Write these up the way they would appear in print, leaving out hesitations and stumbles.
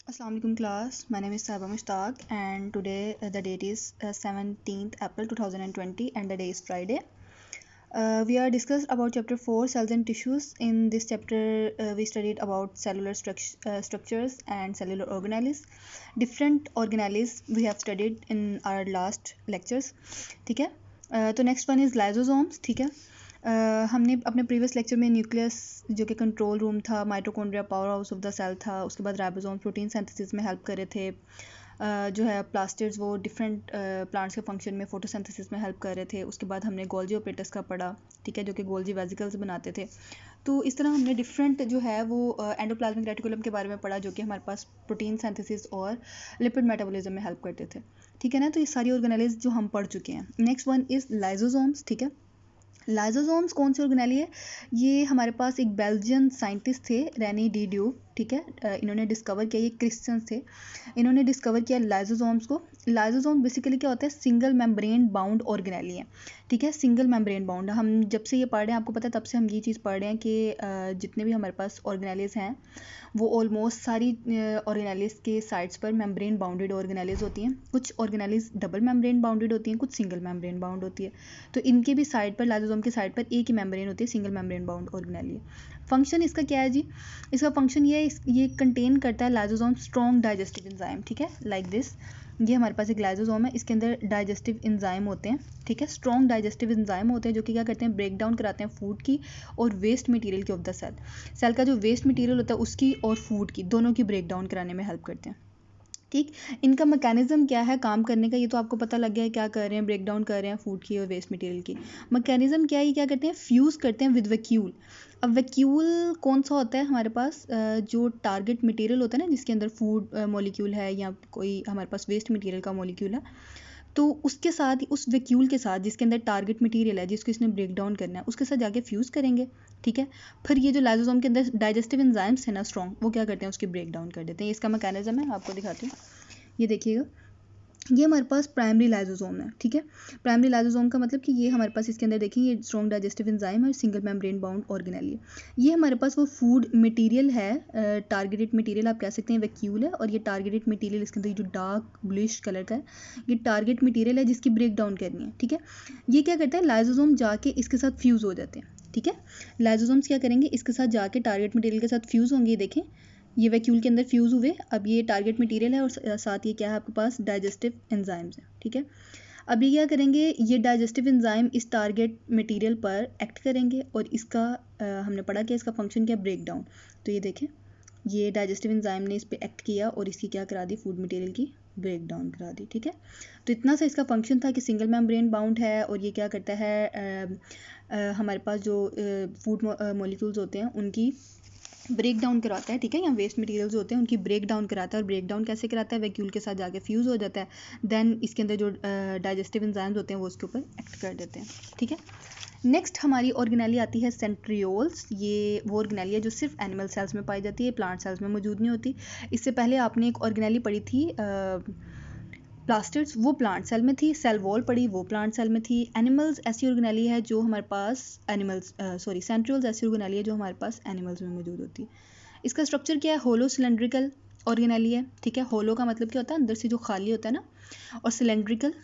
Assalamu alaikum class. My name is Saba Mushtaq and today the date is 17th April 2020 and the day is Friday. We are discussed about chapter 4 cells and tissues. In this chapter we studied about cellular structures and cellular organelles. Different organelles we have studied in our last lectures. ठीक है. तो next one is lysosomes. ठीक है. हमने अपने previous lecture में nucleus जो कि कंट्रोल रूम था, mitochondria power house of the cell था, उसके बाद राइबोसोम प्रोटीन सिंथेसिस में हेल्प कर रहे थे, जो है प्लास्टिड्स वो डिफरेंट प्लांट्स के फंक्शन में फोटोसिंथेसिस में हेल्प कर रहे थे। उसके बाद हमने गोल्जी ऑपरेटर्स का पढ़ा, ठीक है, जो कि गोल्जी वेसिकल्स बनाते थे। तो इस तरह हमने डिफरेंट जो है वो एंडोप्लाज्मिक रेटिकुलम के बारे में पढ़ा, जो कि हमारे पास प्रोटीन सिंथेसिस और लिपिड मेटाबॉलिज्म में हेल्प करते थे, ठीक है ना। तो ये सारी ऑर्गेनेल्स जो हम पढ़ चुके हैं। नेक्स्ट वन इज़ लाइजोसोम्स, ठीक है। लाइजोसोम्स कौन सी ऑर्गेनेली है? ये हमारे पास एक बेल्जियन साइंटिस्ट थे, रेनी डी ड्यूब, ठीक है। इन्होंने डिस्कवर किया, ये क्रिश्चियन थे, इन्होंने डिस्कवर किया लाइजोसोम्स को। लाइजोसोम बेसिकली क्या होता है? सिंगल मेम्ब्रेन बाउंड ऑर्गेनेली है, ठीक है। सिंगल मेम्ब्रेन बाउंड, हम जब से ये पढ़ रहे हैं आपको पता है, तब से हम ये चीज़ पढ़ रहे हैं कि जितने भी हमारे पास ऑर्गेनेलीज हैं वो ऑलमोस्ट सारी ऑर्गेनेलीज के साइड्स पर मेम्ब्रेन बाउंडेड ऑर्गेनेलीज होती हैं। कुछ ऑर्गेनेलीज डबल मेम्ब्रेन बाउंडेड होती हैं, कुछ सिंगल मेम्ब्रेन बाउंड होती है। तो इनके भी साइड पर, लाइजोसोम के साइड पर एक ही मेम्ब्रेन होती है, single membrane bound organelle. Function इसका क्या है जी? इसका फंक्शन ये कंटेन करता है लाइजोसोम स्ट्रॉन्ग डाइजेस्टिव एंजाइम, ठीक है, लाइक दिस। ये हमारे पास एक लाइजोसोम है, इसके अंदर डाइजेस्टिव एंजाइम होते हैं, ठीक है, स्ट्रॉन्ग डाइजेस्टिव एंजाइम होते हैं, जो कि क्या करते हैं? ब्रेक डाउन कराते हैं फूड की और वेस्ट मटेरियल की ऑफ द सेल। सेल का जो वेस्ट मटेरियल होता है उसकी और फूड की, दोनों की ब्रेक डाउन कराने में हेल्प करते हैं, ठीक। इनका मैकेनिज्म क्या है काम करने का, ये तो आपको पता लग गया है क्या कर रहे हैं, ब्रेक डाउन कर रहे हैं फूड की और वेस्ट मटेरियल की। मैकेनिज्म क्या है? ये क्या करते हैं? फ्यूज़ करते हैं विद वैक्यूल। अब वैक्यूल कौन सा होता है हमारे पास? जो टारगेट मटेरियल होता है ना, जिसके अंदर फूड मॉलिक्यूल है या कोई हमारे पास वेस्ट मटेरियल का मॉलिक्यूल है, तो उसके साथ, उस वैक्यूल के साथ जिसके अंदर टारगेट मटेरियल है, जिसको इसने ब्रेक डाउन करना है, उसके साथ जाके फ्यूज़ करेंगे, ठीक है। फिर ये जो लाइजोसोम के अंदर डाइजेस्टिव एंजाइम्स है ना स्ट्रॉन्ग, वो क्या करते हैं? उसकी ब्रेक डाउन कर देते हैं। इसका मैकेनिज्म है, आपको दिखाती हूँ, ये देखिएगा। ये हमारे पास प्राइमरी लाइजोसोम है, ठीक है। प्राइमरी लाइजोसोम का मतलब कि ये हमारे पास इसके अंदर देखिए, ये स्ट्रॉन्ग डाइजेस्टिव एंजाइम है, सिंगल मेम्ब्रेन बाउंड ऑर्गेनेली है। ये हमारे पास वो फूड मटेरियल है, टारगेटेड मटेरियल आप कह सकते हैं, वैक्यूल है, और ये टारगेटेड मटेरियल इसके अंदर जो डार्क ब्लूइश कलर का है, ये टारगेट मटेरियल है जिसकी ब्रेक डाउन करनी है, ठीक है। ये क्या करता है? लाइजोसोम जाके इसके साथ फ्यूज़ हो जाते हैं, ठीक है। लाइजोसोम्स क्या करेंगे? इसके साथ जाके टारगेट मटेरियल के साथ फ्यूज़ होंगे, देखें ये वैक्यूल के अंदर फ्यूज़ हुए। अब ये टारगेट मटेरियल है और साथ ये क्या है आपके पास? डाइजेस्टिव एंजाइम्स हैं, ठीक है। अब ये क्या करेंगे? ये डाइजेस्टिव एंजाइम इस टारगेट मटेरियल पर एक्ट करेंगे और इसका हमने पढ़ा कि इसका फंक्शन क्या? Break down. तो ये देखें, ये डाइजेस्टिव एंजाइम ने इस पर एक्ट किया और इसकी क्या करा दी? फूड मटेरियल की ब्रेक डाउन करा दी, ठीक है। तो इतना सा इसका फंक्शन था कि सिंगल मेम्ब्रेन बाउंड है और ये क्या करता है? हमारे पास जो फूड मॉलिक्यूल्स होते हैं उनकी ब्रेक डाउन करवाता है, ठीक है, या वेस्ट मटेरियल्स होते हैं उनकी ब्रेक डाउन कराता है। और ब्रेक डाउन कैसे कराता है? वैक्यूल के साथ जाके फ्यूज़ हो जाता है, देन इसके अंदर जो डाइजेस्टिव एंजाइम्स होते हैं वो उसके ऊपर एक्ट कर देते हैं, ठीक है। नेक्स्ट हमारी ऑर्गेनेली आती है सेंट्रियोल्स। ये वो ऑर्गेनेली है जो सिर्फ एनिमल सेल्स में पाई जाती है, प्लांट सेल्स में मौजूद नहीं होती। इससे पहले आपने एक ऑर्गेनेली पढ़ी थी प्लास्टिड्स, वो प्लांट सेल में थी। सेल वॉल पड़ी, वो प्लांट सेल में थी। एनिमल्स ऐसी ऑर्गेनेली है जो हमारे पास सेंट्रियोल्स ऐसी ऑर्गेनेली है जो हमारे पास एनिमल्स में मौजूद होती है। इसका स्ट्रक्चर क्या है? होलो सिलेंड्रिकल ऑर्गेनेली है, ठीक है। होलो का मतलब क्या होता है? अंदर से जो खाली होता है ना, और सिलेंड्रिकल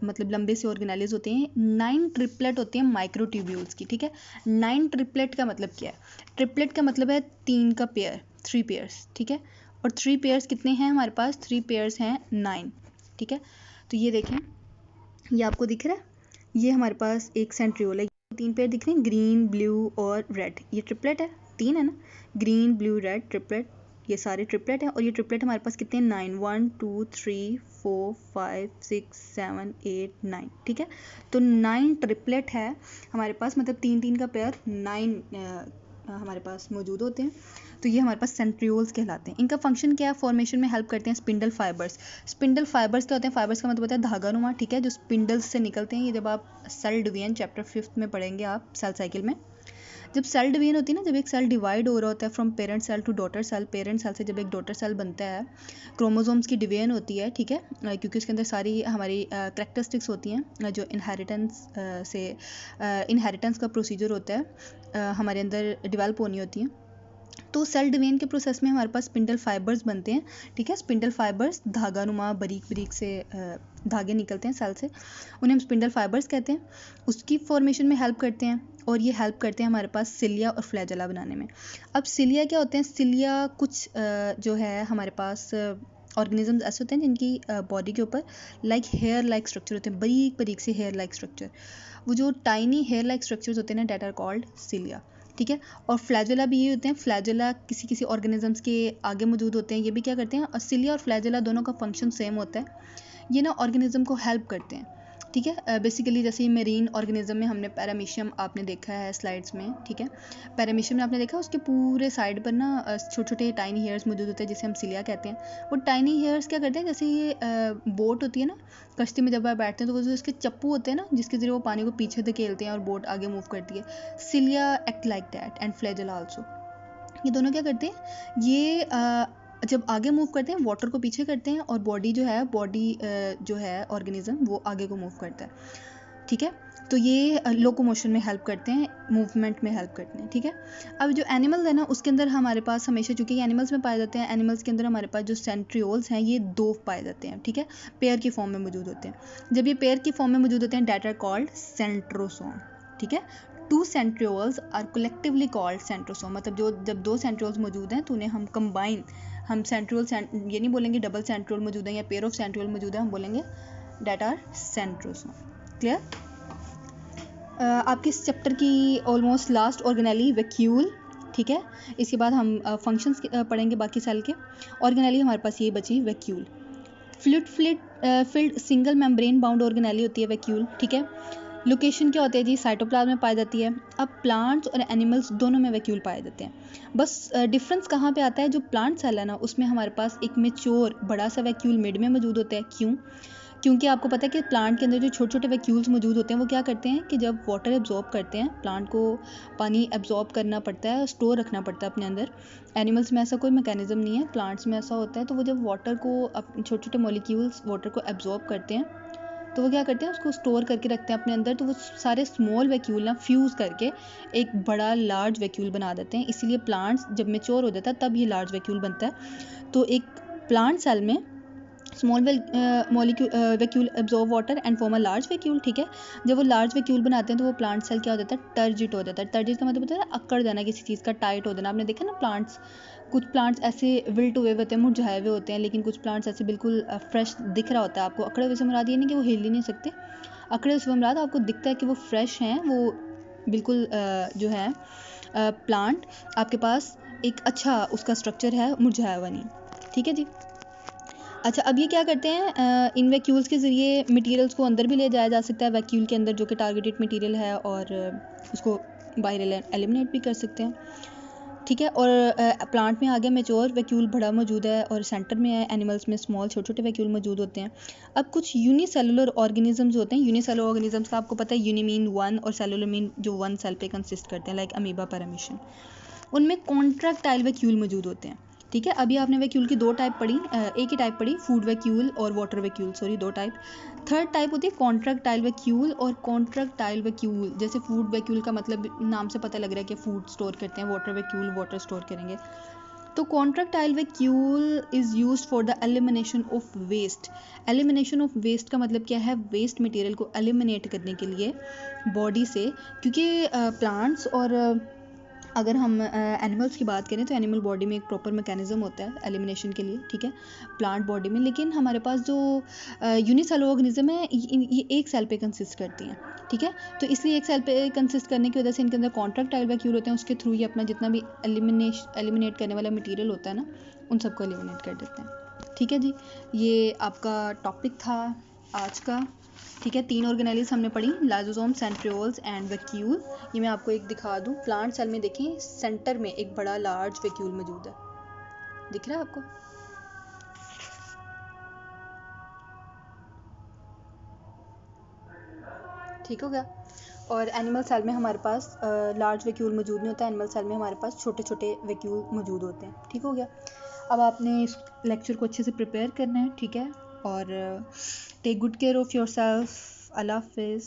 मतलब लंबे से ऑर्गेनेलीज होते हैं। 9 ट्रिपलेट होते हैं माइक्रोट्यूब्यूल्स की, ठीक है। 9 ट्रिपलेट का मतलब क्या है? ट्रिपलेट का मतलब है 3 का पेयर, 3 पेयर्स, ठीक है। और 3 पेयर्स कितने हैं हमारे पास? 3 पेयर्स हैं 9, ठीक है। तो ये देखें, ये आपको दिख रहा है, ये हमारे पास एक सेंट्रियोल है। 3 पेयर दिख रहे हैं, ग्रीन, ब्लू और रेड। ये ट्रिपलेट है, 3 है ना, ग्रीन, ब्लू, रेड, ट्रिपलेट, ये सारे ट्रिपलेट हैं। और ये ट्रिपलेट हमारे पास कितने हैं? 9, 1 2 3 4 5 6 7 8 9, ठीक है। तो 9 ट्रिपलेट है हमारे पास, मतलब 3 का पेयर 9 हमारे पास मौजूद होते हैं। तो ये हमारे पास सेंट्रियोल्स कहलाते हैं। इनका फंक्शन क्या है? फॉर्मेशन में हेल्प करते हैं स्पिंडल फाइबर्स। स्पिंडल फाइबर्स क्या होते हैं? फाइबर्स का मतलब होता है धागा नुमा, ठीक है, जो स्पिंडल्स से निकलते हैं। ये जब आप सेल डिवीजन चैप्टर 5 में पढ़ेंगे आप सेल साइकिल में, जब सेल डिवीजन होती है ना, जब एक सेल डिवाइड हो रहा होता है from parent cell to daughter cell, parent cell से जब एक डॉटर सेल बनता है, क्रोमोसोम्स की डिवीजन होती है, ठीक है, क्योंकि उसके अंदर सारी हमारी करेक्टरिस्टिक्स होती हैं जो इनहेरिटेंस का प्रोसीजर होता है हमारे अंदर डेवलप होनी होती हैं। तो सेल डिवीजन के प्रोसेस में हमारे पास स्पिंडल फाइबर्स बनते हैं, ठीक है। स्पिंडल फाइबर्स धागा नुमा बारीक बारीक से धागे निकलते हैं सेल से, उन्हें हम स्पिंडल फाइबर्स कहते हैं। उसकी फॉर्मेशन में हेल्प करते हैं और ये हेल्प करते हैं हमारे पास सिलिया और फ्लैजेला बनाने में। अब सिलिया क्या होते हैं? सिलिया कुछ जो है हमारे पास ऑर्गेनिजम्स ऐसे होते हैं जिनकी बॉडी के ऊपर लाइक हेयर लाइक स्ट्रक्चर होते हैं, बारीक बारीक से हेयर लाइक स्ट्रक्चर। वो जो टाइनी हेयर लाइक स्ट्रक्चर्स होते हैं ना, डेट आर कॉल्ड सिलिया, ठीक है। और फ्लैजेला भी ये होते हैं, फ्लैजेला किसी किसी ऑर्गेनिजम्स के आगे मौजूद होते हैं। ये भी क्या करते हैं? और सिलिया और फ्लैजेला दोनों का फंक्शन सेम होता है, ये ना ऑर्गेनिज्म को हेल्प करते हैं, ठीक है। बेसिकली जैसे मेरीन ऑर्गेनिज्म में हमने पैरामीशियम आपने देखा है स्लाइड्स में, ठीक है। पैरामीशियम में आपने देखा उसके पूरे साइड पर ना छोटे छोटे टाइनी हेयर्स मौजूद होते हैं जिसे हम सिलिया कहते हैं। वो टाइनी हेयर्स क्या करते हैं? जैसे ये बोट होती है ना, कश्ती में जब आप बैठते हैं तो वो जो इसके चप्पू होते हैं ना, जिसके जरिए वो पानी को पीछे धकेलते हैं और बोट आगे मूव करती है। Cilia act like that and flagella also. ये दोनों क्या करते हैं? ये जब आगे मूव करते हैं वाटर को पीछे करते हैं और बॉडी जो है ऑर्गेनिज्म वो आगे को मूव करता है, ठीक है। तो ये लोकोमोशन में हेल्प करते हैं, मूवमेंट में हेल्प करते हैं, ठीक है। अब जो एनिमल है ना उसके अंदर हमारे पास हमेशा, चूंकि ये एनिमल्स में पाए जाते हैं, एनिमल्स के अंदर हमारे पास जो सेंट्रियोल्स हैं ये 2 पाए जाते हैं, ठीक है। पेयर की फॉर्म में मौजूद होते हैं। जब ये पेयर की फॉर्म में मौजूद होते हैं डेट आर कॉल्ड सेंट्रोसोम, ठीक है। 2 centrioles are collectively called centrosome. मतलब जब 2 सेंट्रियोल्स मौजूद हैं तो उन्हें हम कंबाइन, हम सेंट्रियोल ये नहीं बोलेंगे डबल सेंट्रियोल मौजूद है या पेयर ऑफ सेंट्रियोल मौजूद है, हम बोलेंगे डेट आर सेंट्रोसोम। क्लियर? आपके इस चैप्टर की ऑलमोस्ट लास्ट ऑर्गेनेली वैक्यूल, ठीक है। इसके बाद हम फंक्शंस पढ़ेंगे बाकी सेल के। ऑर्गेनेली हमारे पास ये बची vacuole. Field single membrane bound organelle होती है वैक्यूल, ठीक है। लोकेशन क्या होती है जी? साइटोप्लाज्म में पाई जाती है। अब प्लांट्स और एनिमल्स दोनों में वैक्यूल पाए जाते हैं, बस डिफरेंस कहाँ पे आता है? जो प्लांट सेल है ना उसमें हमारे पास एक मेच्योर बड़ा सा वैक्यूल मिड में मौजूद होता है। क्यों? क्योंकि आपको पता है कि प्लांट के अंदर जो छोटे छोटे वैक्यूल्स मौजूद होते हैं वो क्या करते हैं कि जब वाटर एब्जॉर्ब करते हैं, प्लांट को पानी एब्जॉर्ब करना पड़ता है, स्टोर रखना पड़ता है अपने अंदर। एनिमल्स में ऐसा कोई मैकेनिज्म नहीं है, प्लांट्स में ऐसा होता है। तो वो जब वाटर को छोटे छोटे मॉलिक्यूल्स वाटर को एब्जॉर्ब करते हैं तो वो क्या करते हैं? उसको स्टोर करके रखते हैं अपने अंदर। तो वो सारे स्मॉल वैक्यूल ना फ्यूज़ करके एक बड़ा लार्ज वैक्यूल बना देते हैं। इसीलिए प्लांट्स जब मेच्योर हो जाता है तब ये लार्ज वैक्यूल बनता है। तो एक प्लांट सेल में small vacuole absorb water and form a large vacuole, ठीक है। जब वो लार्ज वैक्यूल बनाते हैं तो वो प्लांट सेल क्या हो जाता है? टर्जिट हो जाता है। टर्जिट का मतलब होता है अकड़ जाना किसी चीज़ का, टाइट हो जाना। आपने देखा ना प्लांट्स, कुछ प्लांट्स ऐसे विल्ट हुए होते हैं, मुरझाए हुए होते हैं, लेकिन कुछ प्लांट्स ऐसे बिल्कुल फ्रेश दिख रहा होता है आपको। अकड़े हुए से मुराद ये नहीं कि वो हिल ही नहीं सकते, अकड़े हुए से मुराद आपको दिखता है कि वो फ्रेश हैं, वो बिल्कुल जो है प्लांट आपके पास एक अच्छा उसका स्ट्रक्चर है, मुरझाया हुआ नहीं, ठीक है जी। अच्छा, अब ये क्या करते हैं? इन वैक्यूल्स के ज़रिए मटेरियल्स को अंदर भी ले जाया जा सकता है वैक्यूल के अंदर, जो कि टारगेटेड मटेरियल है, और उसको बाहर एलिमिनेट भी कर सकते हैं, ठीक है। और प्लांट में आगे मेच्योर वैक्यूल बड़ा मौजूद है और सेंटर में है। एनिमल्स में स्मॉल छोटे छोटे वैक्यूल मौजूद होते हैं। अब कुछ यूनिसेलुलर ऑर्गेनिजम्स होते हैं। यूनिसेलुलर ऑर्गेनिजम्स का आपको पता है यूनि मीन 1 और सेलुलर मीन जो 1 सेल पे कंसिस्ट करते हैं, लाइक अमीबा, पैरामीशियम। उनमें कॉन्ट्रैक्टाइल वैक्यूल मौजूद होते हैं, ठीक है। अभी आपने वैक्यूल की 2 टाइप पढ़ी, एक ही टाइप पढ़ी, फूड वैक्यूल और water vacuole, sorry 2 type. Third type होती है कॉन्ट्रैक्टाइल वैक्यूल और कॉन्ट्रैक्टाइल वैक्यूल। जैसे फूड वैक्यूल का मतलब नाम से पता लग रहा है कि फूड स्टोर करते हैं, वाटर वैक्यूल वाटर स्टोर करेंगे। तो contractile vacuole is used for the elimination of waste. Elimination of waste का मतलब क्या है? वेस्ट मटेरियल को एलिमिनेट करने के लिए बॉडी से, क्योंकि प्लांट्स और अगर हम एनिमल्स की बात करें तो एनिमल बॉडी में एक प्रॉपर मैकेनिज्म होता है एलिमिनेशन के लिए, ठीक है, प्लांट बॉडी में। लेकिन हमारे पास जो यूनिसेलुलर ऑर्गेनिज्म है ये एक सेल पे कंसिस्ट करती हैं, ठीक है। तो इसलिए एक सेल पे कंसिस्ट करने की वजह से इनके अंदर कॉन्ट्रैक्टाइल वैक्यूल होते हैं, उसके थ्रू ये अपना जितना भी एलिमिनेट करने वाला मटीरियल होता है ना, उन सबको एलिमिनेट कर देते हैं, ठीक है जी। ये आपका टॉपिक था आज का, ठीक है। 3 ऑर्गेनेलीज हमने पढ़ी, लाइसोसोम, सेंट्रियोल्स एंड वैक्यूल। ये मैं आपको एक दिखा दूं, प्लांट सेल में देखें सेंटर में एक बड़ा लार्ज वैक्यूल मौजूद है, दिख रहा है आपको? ठीक हो गया। और एनिमल सेल में हमारे पास लार्ज वैक्यूल मौजूद नहीं होता, एनिमल सेल में हमारे पास छोटे छोटे वैक्यूल मौजूद होते हैं, ठीक हो गया। अब आपने इस लेक्चर को अच्छे से प्रिपेयर करना है, ठीक है, और take good care of yourself. अल्लाह हाफिज़।